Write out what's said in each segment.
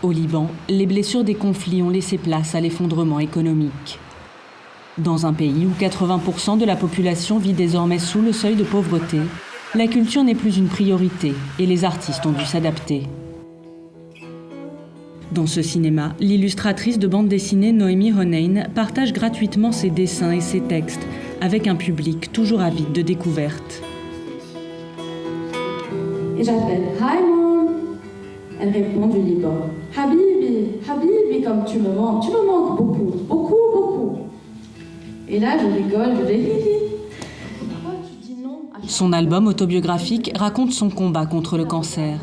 Au Liban, les blessures des conflits ont laissé place à l'effondrement économique. Dans un pays où 80% de la population vit désormais sous le seuil de pauvreté, la culture n'est plus une priorité et les artistes ont dû s'adapter. Dans ce cinéma, l'illustratrice de bande dessinée Noémie Honein partage gratuitement ses dessins et ses textes avec un public toujours avide de découvertes. Et j'appelle « Hi mom !» Elle répond du Liban « Habibi, Habibi, comme tu me manques beaucoup, beaucoup, beaucoup. » Et là, je rigole, je dis « Hihi !» Son album autobiographique raconte son combat contre le cancer.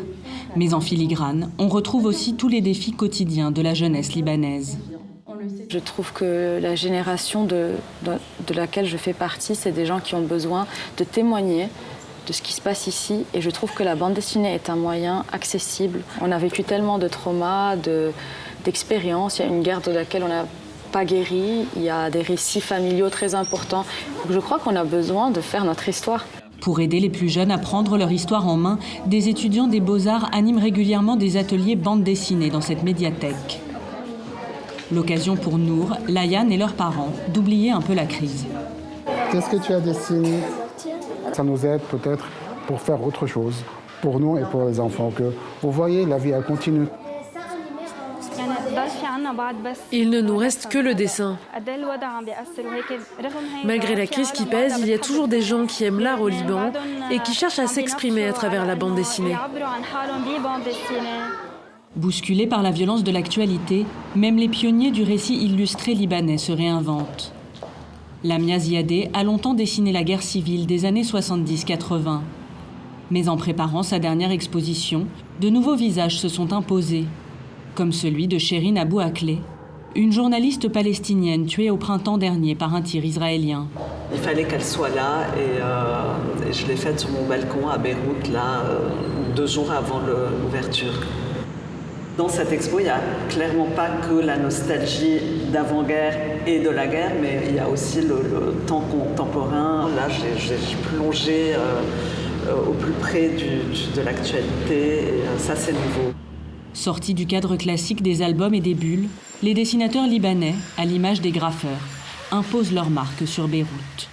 Mais en filigrane, on retrouve aussi tous les défis quotidiens de la jeunesse libanaise. Je trouve que la génération de laquelle je fais partie, c'est des gens qui ont besoin de témoigner de ce qui se passe ici. Et je trouve que la bande dessinée est un moyen accessible. On a vécu tellement de traumas, d'expériences. Il y a une guerre de laquelle on n'a pas guéri. Il y a des récits familiaux très importants. Donc je crois qu'on a besoin de faire notre histoire. Pour aider les plus jeunes à prendre leur histoire en main, des étudiants des Beaux-Arts animent régulièrement des ateliers bande dessinée dans cette médiathèque. L'occasion pour Nour, Layan et leurs parents d'oublier un peu la crise. Qu'est-ce que tu as dessiné? Ça nous aide peut-être pour faire autre chose, pour nous et pour les enfants. Que vous voyez, la vie elle continue. Il ne nous reste que le dessin. Malgré la crise qui pèse, il y a toujours des gens qui aiment l'art au Liban et qui cherchent à s'exprimer à travers la bande dessinée. Bousculés par la violence de l'actualité, même les pionniers du récit illustré libanais se réinventent. Lamia Ziadeh a longtemps dessiné la guerre civile des années 70-80. Mais en préparant sa dernière exposition, de nouveaux visages se sont imposés, comme celui de Sherine Abou Akleh, une journaliste palestinienne tuée au printemps dernier par un tir israélien. Il fallait qu'elle soit là et je l'ai faite sur mon balcon à Beyrouth, là, 2 jours avant l'ouverture. Dans cette expo, il n'y a clairement pas que la nostalgie d'avant-guerre et de la guerre, mais il y a aussi le temps contemporain. Là, j'ai plongé au plus près de l'actualité et ça, c'est nouveau. Sortis du cadre classique des albums et des bulles, les dessinateurs libanais, à l'image des graffeurs, imposent leur marque sur Beyrouth.